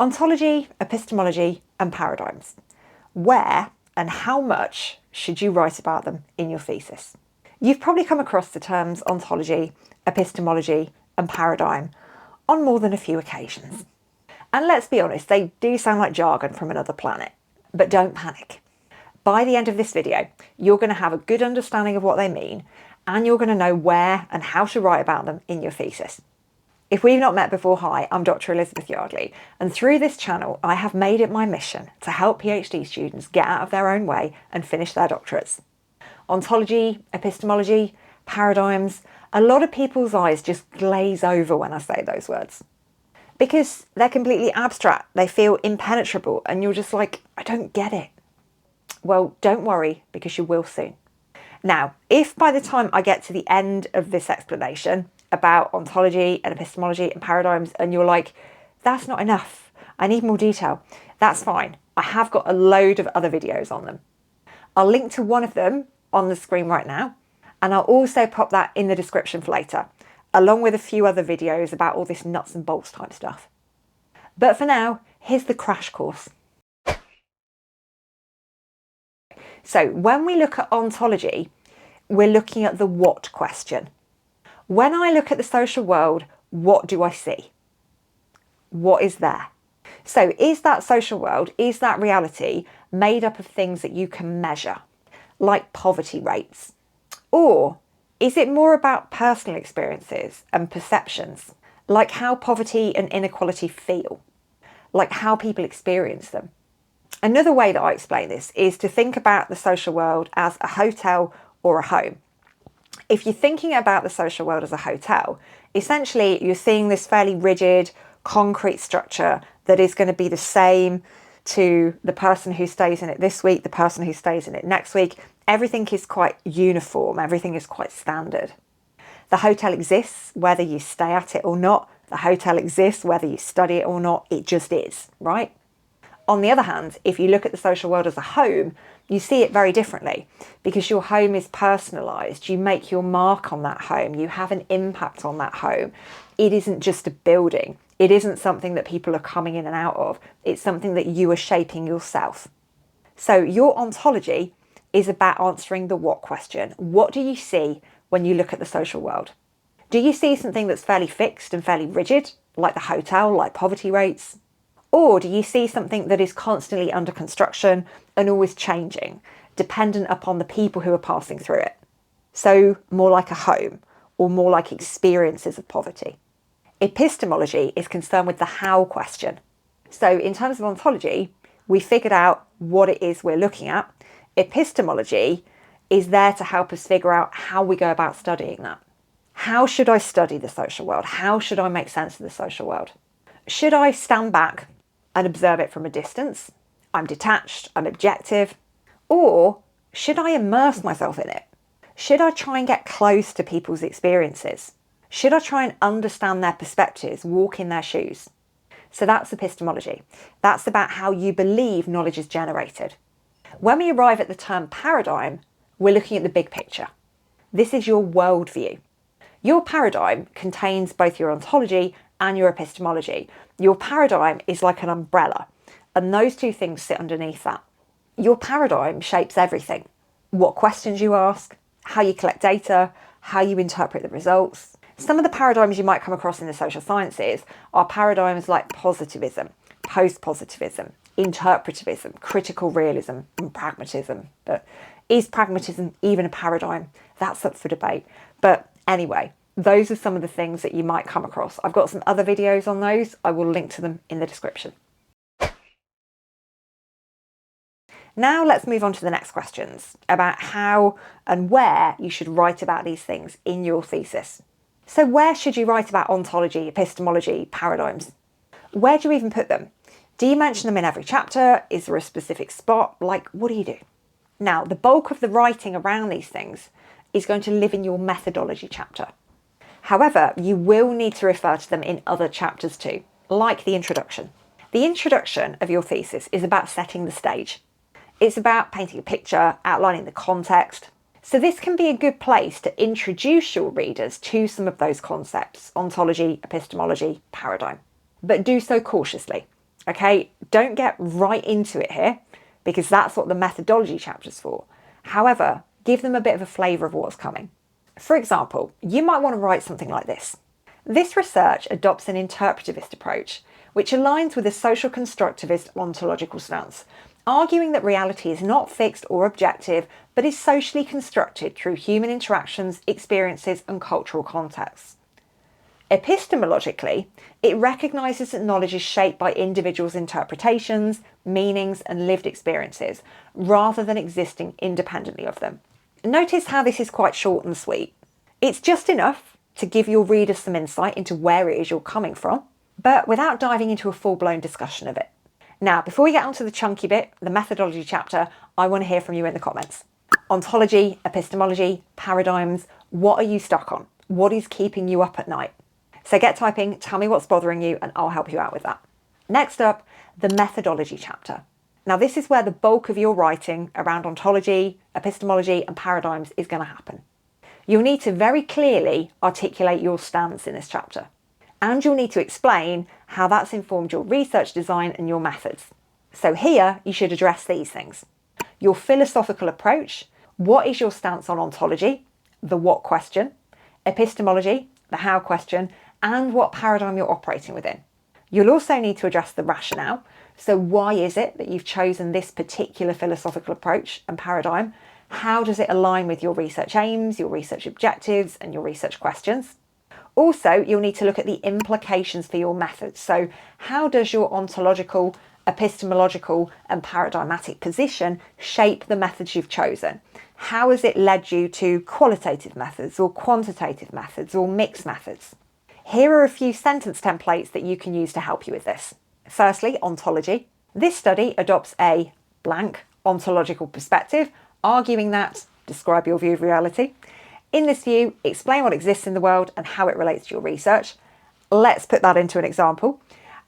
Ontology, epistemology, and paradigms. Where and how much should you write about them in your thesis? You've probably come across the terms ontology, epistemology, and paradigm on more than a few occasions. And let's be honest, they do sound like jargon from another planet. But don't panic. By the end of this video, you're going to have a good understanding of what they mean, and you're going to know where and how to write about them in your thesis. If we've not met before, hi, I'm Dr. Elizabeth Yardley, and through this channel, I have made it my mission to help PhD students get out of their own way and finish their doctorates. Ontology, epistemology, paradigms, a lot of people's eyes just glaze over when I say those words. Because they're completely abstract, they feel impenetrable, and you're just like, I don't get it. Well, don't worry, because you will soon. Now, if by the time I get to the end of this explanation about ontology and epistemology and paradigms, and you're like, that's not enough, I need more detail, that's fine. I have got a load of other videos on them. I'll link to one of them on the screen right now, and I'll also pop that in the description for later, along with a few other videos about all this nuts and bolts type stuff. But for now, here's the crash course. So when we look at ontology, we're looking at the what question. When I look at the social world, what do I see? What is there? So is that social world, is that reality made up of things that you can measure, like poverty rates? Or is it more about personal experiences and perceptions, like how poverty and inequality feel, like how people experience them? Another way that I explain this is to think about the social world as a hotel or a home. If you're thinking about the social world as a hotel, essentially you're seeing this fairly rigid, concrete structure that is going to be the same to the person who stays in it this week, the person who stays in it next week. Everything is quite uniform, everything is quite standard. The hotel exists whether you stay at it or not. The hotel exists whether you study it or not. It just is, right? On the other hand, if you look at the social world as a home, you see it very differently because your home is personalised. You make your mark on that home. You have an impact on that home. It isn't just a building. It isn't something that people are coming in and out of. It's something that you are shaping yourself. So your ontology is about answering the what question. What do you see when you look at the social world? Do you see something that's fairly fixed and fairly rigid, like the hotel, like poverty rates? Or do you see something that is constantly under construction and always changing, dependent upon the people who are passing through it? So more like a home, or more like experiences of poverty. Epistemology is concerned with the how question. So in terms of ontology, we figured out what it is we're looking at. Epistemology is there to help us figure out how we go about studying that. How should I study the social world? How should I make sense of the social world? Should I stand back and observe it from a distance? I'm detached, I'm objective. Or should I immerse myself in it? Should I try and get close to people's experiences? Should I try and understand their perspectives, walk in their shoes? So that's epistemology. That's about how you believe knowledge is generated. When we arrive at the term paradigm, we're looking at the big picture. This is your worldview. Your paradigm contains both your ontology and your epistemology. Your paradigm is like an umbrella, and those two things sit underneath that. Your paradigm shapes everything. What questions you ask, how you collect data, how you interpret the results. Some of the paradigms you might come across in the social sciences are paradigms like positivism, post-positivism, interpretivism, critical realism, and pragmatism. But is pragmatism even a paradigm? That's up for debate. But anyway, those are some of the things that you might come across. I've got some other videos on those. I will link to them in the description. Now let's move on to the next questions about how and where you should write about these things in your thesis. So where should you write about ontology, epistemology, paradigms? Where do you even put them? Do you mention them in every chapter? Is there a specific spot? Like, what do you do? Now, the bulk of the writing around these things is going to live in your methodology chapter. However, you will need to refer to them in other chapters too, like the introduction. The introduction of your thesis is about setting the stage. It's about painting a picture, outlining the context. So this can be a good place to introduce your readers to some of those concepts, ontology, epistemology, paradigm. But do so cautiously, Okay, don't get right into it here because that's what the methodology chapter's for. However, give them a bit of a flavour of what's coming. For example, you might want to write something like this. This research adopts an interpretivist approach, which aligns with a social constructivist ontological stance, arguing that reality is not fixed or objective, but is socially constructed through human interactions, experiences, and cultural contexts. Epistemologically, it recognises that knowledge is shaped by individuals' interpretations, meanings, and lived experiences, rather than existing independently of them. Notice how this is quite short and sweet. It's just enough to give your readers some insight into where it is you're coming from, but without diving into a full-blown discussion of it. Now, before we get onto the chunky bit, the methodology chapter, I want to hear from you in the comments. Ontology, epistemology, paradigms, what are you stuck on? What is keeping you up at night? So get typing, tell me what's bothering you, and I'll help you out with that. Next up, the methodology chapter. Now, this is where the bulk of your writing around ontology, epistemology, and paradigms is going to happen. You'll need to very clearly articulate your stance in this chapter. And you'll need to explain how that's informed your research design and your methods. So here, you should address these things. Your philosophical approach, what is your stance on ontology, the what question, epistemology, the how question, and what paradigm you're operating within. You'll also need to address the rationale. So why is it that you've chosen this particular philosophical approach and paradigm? How does it align with your research aims, your research objectives, and your research questions? Also, you'll need to look at the implications for your methods. So how does your ontological, epistemological, and paradigmatic position shape the methods you've chosen? How has it led you to qualitative methods or quantitative methods or mixed methods? Here are a few sentence templates that you can use to help you with this. Firstly, ontology. This study adopts a blank ontological perspective, arguing that, describe your view of reality. In this view, explain what exists in the world and how it relates to your research. Let's put that into an example.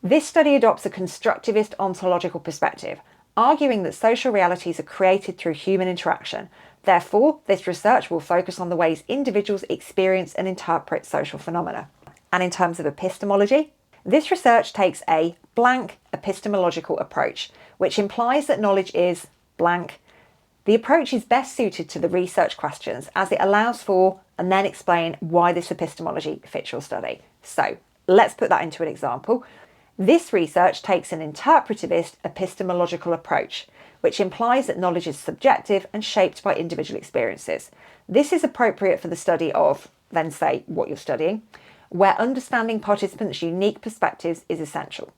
This study adopts a constructivist ontological perspective, arguing that social realities are created through human interaction. Therefore, this research will focus on the ways individuals experience and interpret social phenomena. And in terms of epistemology, this research takes a blank epistemological approach, which implies that knowledge is blank. The approach is best suited to the research questions as it allows for and then explain why this epistemology fits your study. So let's put that into an example. This research takes an interpretivist epistemological approach, which implies that knowledge is subjective and shaped by individual experiences. This is appropriate for the study of, then say, what you're studying, where understanding participants' unique perspectives is essential.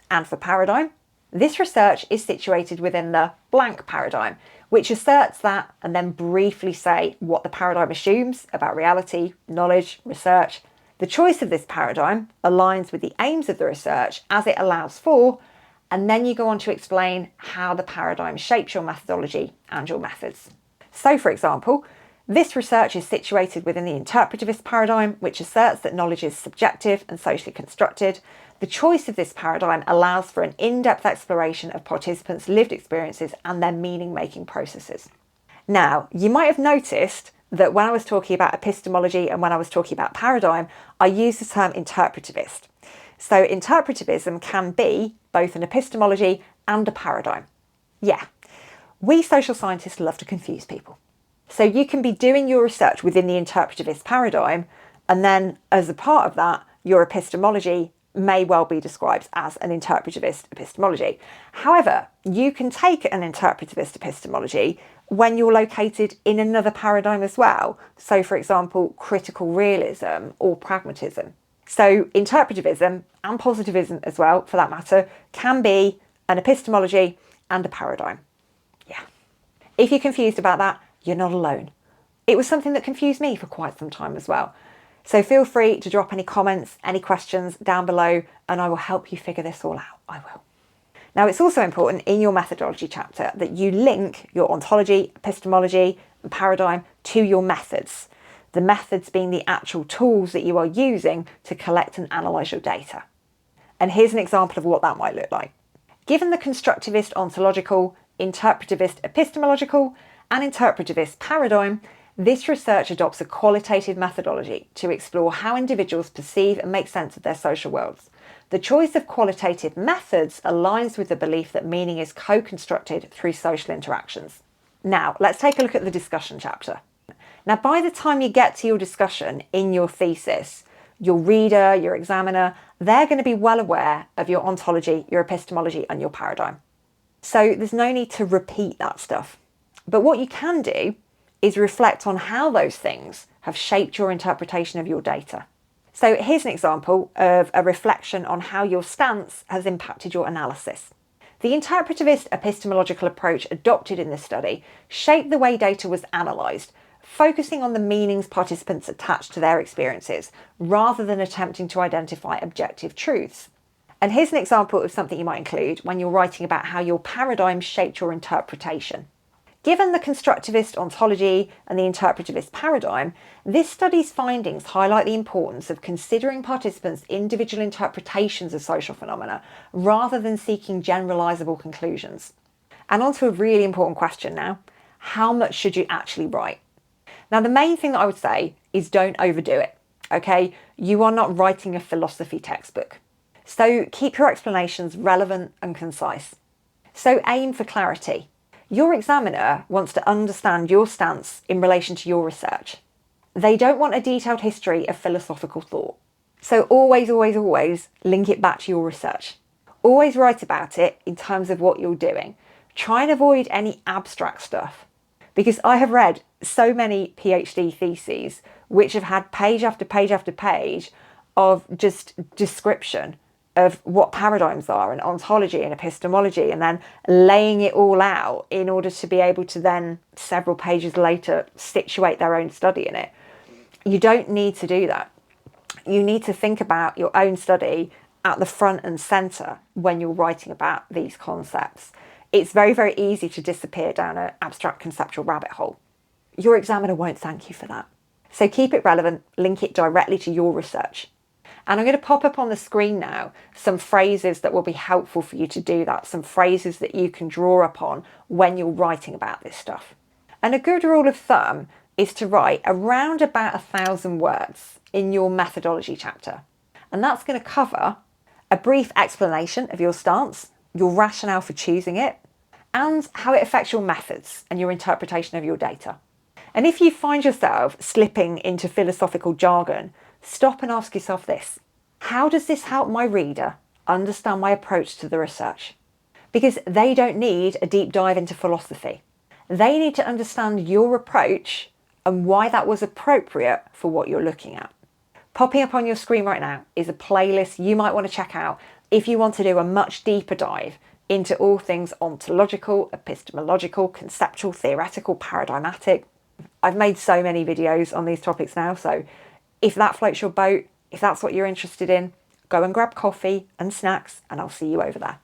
And for paradigm, this research is situated within the blank paradigm, which asserts that and then briefly say what the paradigm assumes about reality, knowledge, research. The choice of this paradigm aligns with the aims of the research as it allows for, and then you go on to explain how the paradigm shapes your methodology and your methods. So, for example, this research is situated within the interpretivist paradigm, which asserts that knowledge is subjective and socially constructed. The choice of this paradigm allows for an in-depth exploration of participants' lived experiences and their meaning-making processes. Now, you might have noticed that when I was talking about epistemology and when I was talking about paradigm, I used the term interpretivist. So interpretivism can be both an epistemology and a paradigm. Yeah, we social scientists love to confuse people. So you can be doing your research within the interpretivist paradigm, and then as a part of that, your epistemology may well be described as an interpretivist epistemology. However, you can take an interpretivist epistemology when you're located in another paradigm as well. So, for example, critical realism or pragmatism. So interpretivism and positivism as well, for that matter, can be an epistemology and a paradigm. Yeah. If you're confused about that, you're not alone. It was something that confused me for quite some time as well. So feel free to drop any comments, any questions down below, and I will help you figure this all out. I will. Now, it's also important in your methodology chapter that you link your ontology, epistemology, and paradigm to your methods. The methods being the actual tools that you are using to collect and analyse your data. And here's an example of what that might look like. Given the constructivist ontological, interpretivist epistemological, and interpretivist paradigm, this research adopts a qualitative methodology to explore how individuals perceive and make sense of their social worlds. The choice of qualitative methods aligns with the belief that meaning is co-constructed through social interactions. Now, let's take a look at the discussion chapter. Now, by the time you get to your discussion in your thesis, your reader, your examiner, they're going to be well aware of your ontology, your epistemology, and your paradigm. So there's no need to repeat that stuff. But what you can do is reflect on how those things have shaped your interpretation of your data. So here's an example of a reflection on how your stance has impacted your analysis. The interpretivist epistemological approach adopted in this study shaped the way data was analysed, focusing on the meanings participants attached to their experiences, rather than attempting to identify objective truths. And here's an example of something you might include when you're writing about how your paradigm shaped your interpretation. Given the constructivist ontology and the interpretivist paradigm, this study's findings highlight the importance of considering participants' individual interpretations of social phenomena rather than seeking generalisable conclusions. And on to a really important question now. How much should you actually write? Now, the main thing that I would say is don't overdo it, okay? You are not writing a philosophy textbook. So keep your explanations relevant and concise. So aim for clarity. Your examiner wants to understand your stance in relation to your research. They don't want a detailed history of philosophical thought. So always, always, always link it back to your research. Always write about it in terms of what you're doing. Try and avoid any abstract stuff. Because I have read so many PhD theses which have had page after page after page of just description of what paradigms are and ontology and epistemology, and then laying it all out in order to be able to then, several pages later, situate their own study in it. You don't need to do that. You need to think about your own study at the front and centre when you're writing about these concepts. It's very, very easy to disappear down an abstract conceptual rabbit hole. Your examiner won't thank you for that. So keep it relevant, link it directly to your research. And I'm going to pop up on the screen now some phrases that will be helpful for you to do that, some phrases that you can draw upon when you're writing about this stuff. And a good rule of thumb is to write around about 1,000 words in your methodology chapter. And that's going to cover a brief explanation of your stance, your rationale for choosing it, and how it affects your methods and your interpretation of your data. And if you find yourself slipping into philosophical jargon, stop and ask yourself this: how does this help my reader understand my approach to the research? Because they don't need a deep dive into philosophy. They need to understand your approach and why that was appropriate for what you're looking at. Popping up on your screen right now is a playlist you might want to check out if you want to do a much deeper dive into all things ontological, epistemological, conceptual, theoretical, paradigmatic. I've made so many videos on these topics now, so if that floats your boat, if that's what you're interested in, go and grab coffee and snacks, and I'll see you over there.